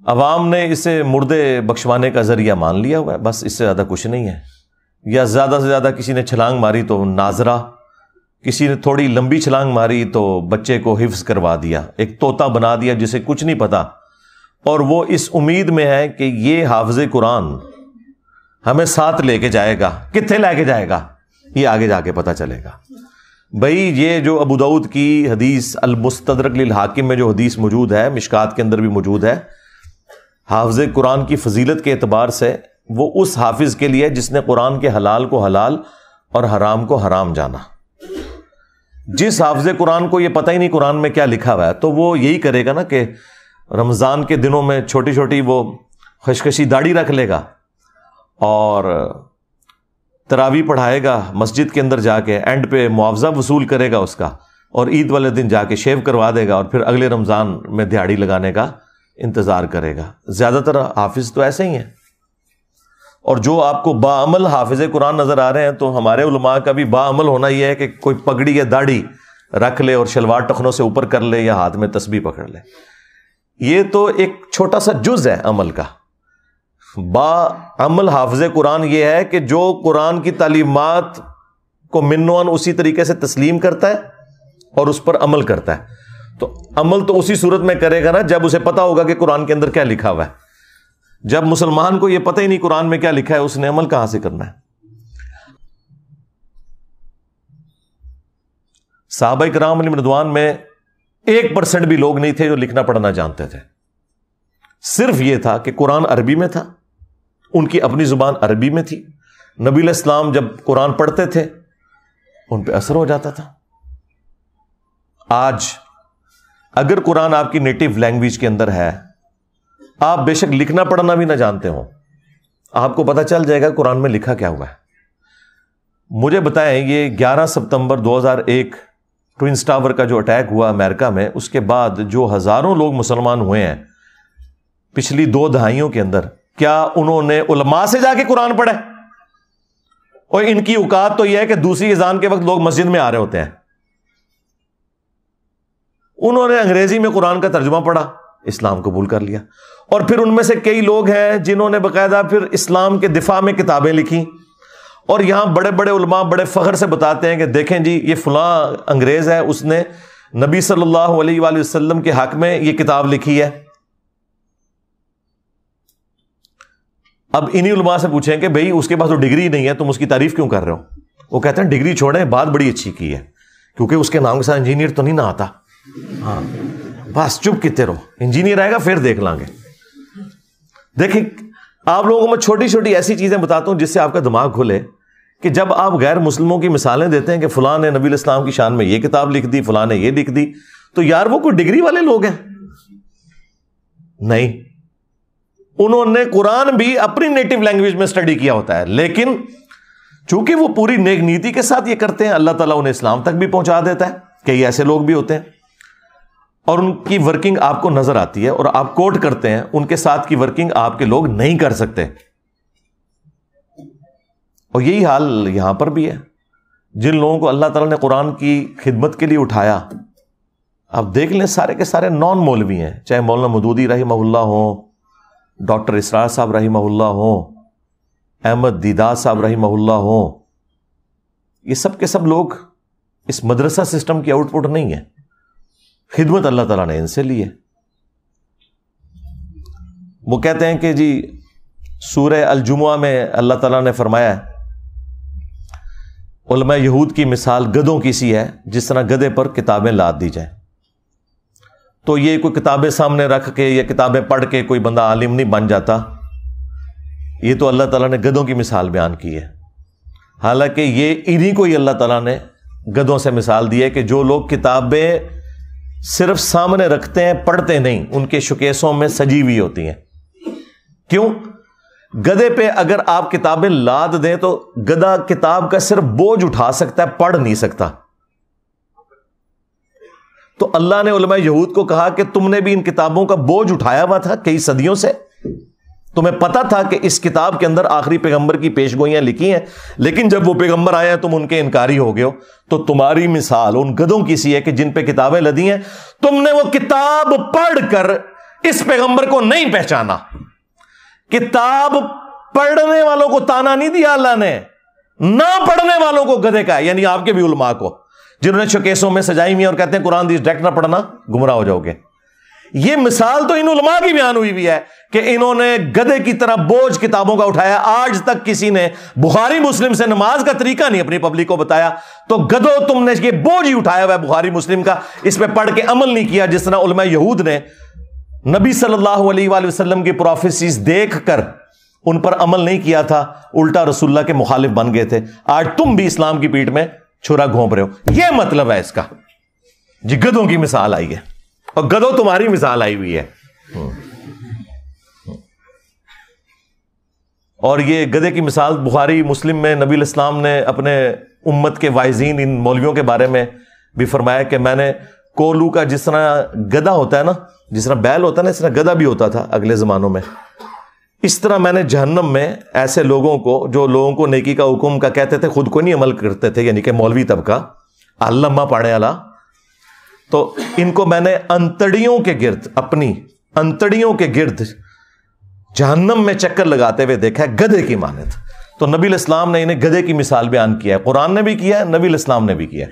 عوام نے اسے مردے بخشوانے کا ذریعہ مان لیا ہوا ہے، بس اس سے زیادہ کچھ نہیں ہے. یا زیادہ سے زیادہ کسی نے چھلانگ ماری تو ناظرہ، کسی نے تھوڑی لمبی چھلانگ ماری تو بچے کو حفظ کروا دیا، ایک طوطا بنا دیا جسے کچھ نہیں پتا، اور وہ اس امید میں ہے کہ یہ حافظ قرآن ہمیں ساتھ لے کے جائے گا. کتنے لے کے جائے گا یہ آگے جا کے پتہ چلے گا. بھائی یہ جو ابو داؤد کی حدیث المستدرک للحاکم میں جو حدیث موجود ہے، مشکات کے اندر بھی موجود ہے، حافظ قرآن کی فضیلت کے اعتبار سے وہ اس حافظ کے لیے جس نے قرآن کے حلال کو حلال اور حرام کو حرام جانا. جس حافظ قرآن کو یہ پتہ ہی نہیں قرآن میں کیا لکھا ہوا ہے، تو وہ یہی کرے گا نا کہ رمضان کے دنوں میں چھوٹی چھوٹی وہ خشخشی داڑھی رکھ لے گا اور تراویح پڑھائے گا مسجد کے اندر جا کے، اینڈ پہ معاوضہ وصول کرے گا اس کا، اور عید والے دن جا کے شیو کروا دے گا، اور پھر اگلے رمضان میں دیہڑی لگانے کا انتظار کرے گا. زیادہ تر حافظ تو ایسے ہی ہیں. اور جو آپ کو باعمل حافظ قرآن نظر آ رہے ہیں، تو ہمارے علماء کا بھی باعمل ہونا یہ ہے کہ کوئی پگڑی یا داڑھی رکھ لے اور شلوار ٹخنوں سے اوپر کر لے یا ہاتھ میں تسبیح پکڑ لے. یہ تو ایک چھوٹا سا جز ہے عمل کا. باعمل حافظ قرآن یہ ہے کہ جو قرآن کی تعلیمات کو منوان اسی طریقے سے تسلیم کرتا ہے اور اس پر عمل کرتا ہے. تو عمل تو اسی صورت میں کرے گا نا جب اسے پتا ہوگا کہ قرآن کے اندر کیا لکھا ہوا ہے. جب مسلمان کو یہ پتہ ہی نہیں قرآن میں کیا لکھا ہے، اس نے عمل کہاں سے کرنا ہے؟ صحابہ کرام علیہم رضوان میں 1% بھی لوگ نہیں تھے جو لکھنا پڑھنا جانتے تھے. صرف یہ تھا کہ قرآن عربی میں تھا، ان کی اپنی زبان عربی میں تھی. نبی علیہ السلام جب قرآن پڑھتے تھے ان پہ اثر ہو جاتا تھا. آج اگر قرآن آپ کی نیٹو لینگویج کے اندر ہے، آپ بے شک لکھنا پڑھنا بھی نہ جانتے ہوں، آپ کو پتہ چل جائے گا قرآن میں لکھا کیا ہوا ہے. مجھے بتائیں، یہ 11 ستمبر 2001 ٹوئنز ٹاور کا جو اٹیک ہوا امریکہ میں، اس کے بعد جو ہزاروں لوگ مسلمان ہوئے ہیں پچھلی 2 دہائیوں کے اندر، کیا انہوں نے علماء سے جا کے قرآن پڑھے؟ اور ان کی اوقات تو یہ ہے کہ دوسری اذان کے وقت لوگ مسجد میں آ رہے ہوتے ہیں. انہوں نے انگریزی میں قرآن کا ترجمہ پڑھا، اسلام قبول کر لیا. اور پھر ان میں سے کئی لوگ ہیں جنہوں نے باقاعدہ پھر اسلام کے دفاع میں کتابیں لکھی، اور یہاں بڑے بڑے علماء بڑے فخر سے بتاتے ہیں کہ دیکھیں جی یہ فلاں انگریز ہے، اس نے نبی صلی اللہ علیہ وآلہ وسلم کے حق میں یہ کتاب لکھی ہے. اب انہی علماء سے پوچھیں کہ بھئی اس کے پاس تو ڈگری نہیں ہے، تم اس کی تعریف کیوں کر رہے ہو؟ وہ کہتے ہیں ڈگری چھوڑیں، بات بڑی اچھی کی ہے، کیونکہ اس کے نام کے ساتھ انجینئر تو نہیں نہ آتا. ہاں بس چپ کتے رہو، انجینئر آئے گا پھر دیکھ لیں گے. دیکھیں آپ لوگوں کو میں چھوٹی چھوٹی ایسی چیزیں بتاتا ہوں جس سے آپ کا دماغ کھلے، کہ جب آپ غیر مسلموں کی مثالیں دیتے ہیں کہ فلاں نے نبی علیہ السلام کی شان میں یہ کتاب لکھ دی، فلاں نے یہ لکھ دی، تو یار وہ کوئی ڈگری والے لوگ ہیں؟ نہیں، انہوں نے قرآن بھی اپنی نیٹو لینگویج میں اسٹڈی کیا ہوتا ہے، لیکن چونکہ وہ پوری نیک نیتی کے ساتھ یہ کرتے ہیں، اللہ تعالیٰ انہیں اسلام تک بھی پہنچا دیتا ہے. کئی ایسے لوگ بھی ہوتے ہیں اور ان کی ورکنگ آپ کو نظر آتی ہے اور آپ کوٹ کرتے ہیں، ان کے ساتھ کی ورکنگ آپ کے لوگ نہیں کر سکتے. اور یہی حال یہاں پر بھی ہے. جن لوگوں کو اللہ تعالیٰ نے قرآن کی خدمت کے لیے اٹھایا، آپ دیکھ لیں سارے کے سارے نان مولوی ہیں، چاہے مولانا مودودی رحمہ اللہ ہوں، ڈاکٹر اسرار صاحب رحمہ اللہ ہوں، احمد دیدار صاحب رحمہ اللہ ہوں. یہ سب کے سب لوگ اس مدرسہ سسٹم کی آؤٹ پٹ نہیں ہے، خدمت اللہ تعالیٰ نے ان سے لی ہے. وہ کہتے ہیں کہ جی سورہ الجمعہ میں اللہ تعالیٰ نے فرمایا ہے علماء یہود کی مثال گدھوں کی سی ہے، جس طرح گدھے پر کتابیں لاد دی جائیں. تو یہ کوئی کتابیں سامنے رکھ کے یا کتابیں پڑھ کے کوئی بندہ عالم نہیں بن جاتا، یہ تو اللہ تعالیٰ نے گدھوں کی مثال بیان کی ہے. حالانکہ یہ انہی کو ہی اللہ تعالیٰ نے گدھوں سے مثال دی ہے کہ جو لوگ کتابیں صرف سامنے رکھتے ہیں پڑھتے نہیں، ان کے شوکیسوں میں سجی ہوئی ہوتی ہیں. کیوں؟ گدھے پہ اگر آپ کتابیں لاد دیں تو گدھا کتاب کا صرف بوجھ اٹھا سکتا ہے، پڑھ نہیں سکتا. تو اللہ نے علماء یہود کو کہا کہ تم نے بھی ان کتابوں کا بوجھ اٹھایا ہوا تھا کئی صدیوں سے، تمہیں پتا تھا کہ اس کتاب کے اندر آخری پیغمبر کی پیش گوئیاں لکھی ہیں، لیکن جب وہ پیغمبر آئے ہیں تم ان کے انکاری ہو گئے ہو. تو تمہاری مثال ان گدھوں کی سی ہے کہ جن پہ کتابیں لدی ہیں، تم نے وہ کتاب پڑھ کر اس پیغمبر کو نہیں پہچانا. کتاب پڑھنے والوں کو تانا نہیں دیا اللہ نے, نہ پڑھنے والوں کو گدھے کا ہے, یعنی آپ کے بھی علماء کو جنہوں نے شوکیسوں میں سجائی ہوئی اور کہتے ہیں قرآن حدیث ڈائریکٹ نہ پڑھنا گمراہ ہو جاؤ گے. یہ مثال تو ان علماء کی بیان ہوئی ہے کہ انہوں نے گدھے کی طرح بوجھ کتابوں کا اٹھایا. آج تک کسی نے بخاری مسلم سے نماز کا طریقہ نہیں اپنی پبلک کو بتایا, تو گدھو تم نے یہ بوجھ ہی اٹھایا ہوا ہے بخاری مسلم کا, اس پہ پڑھ کے عمل نہیں کیا. جس طرح علماء یہود نے نبی صلی اللہ علیہ وآلہ وسلم کی پروفیسیز دیکھ کر ان پر عمل نہیں کیا تھا, الٹا رسول اللہ کے مخالف بن گئے تھے. آج تم بھی اسلام کی پیٹھ میں چھرا گھونپ رہے ہو. یہ مطلب ہے اس کا جی. گدھوں کی مثال آئی ہے اور گدھو تمہاری مثال آئی ہوئی ہے. اور یہ گدھے کی مثال بخاری مسلم میں نبی الاسلام نے اپنے امت کے واعظین ان مولویوں کے بارے میں بھی فرمایا کہ میں نے کولو کا جس طرح گدھا ہوتا ہے نا, جس طرح بیل ہوتا ہے نا, اس طرح گدھا بھی ہوتا تھا اگلے زمانوں میں. اس طرح میں نے جہنم میں ایسے لوگوں کو جو لوگوں کو نیکی کا حکم کا کہتے تھے, خود کو نہیں عمل کرتے تھے, یعنی کہ مولوی طبقہ علامہ پڑھنے والا, تو ان کو میں نے انتڑیوں کے گرد, اپنی انتڑیوں کے گرد جہنم میں چکر لگاتے ہوئے دیکھا ہے گدھے کی مانند. تو نبی الاسلام نے انہیں گدھے کی مثال بیان کیا ہے, قرآن نے بھی کیا ہے, نبی الاسلام نے بھی کیا ہے.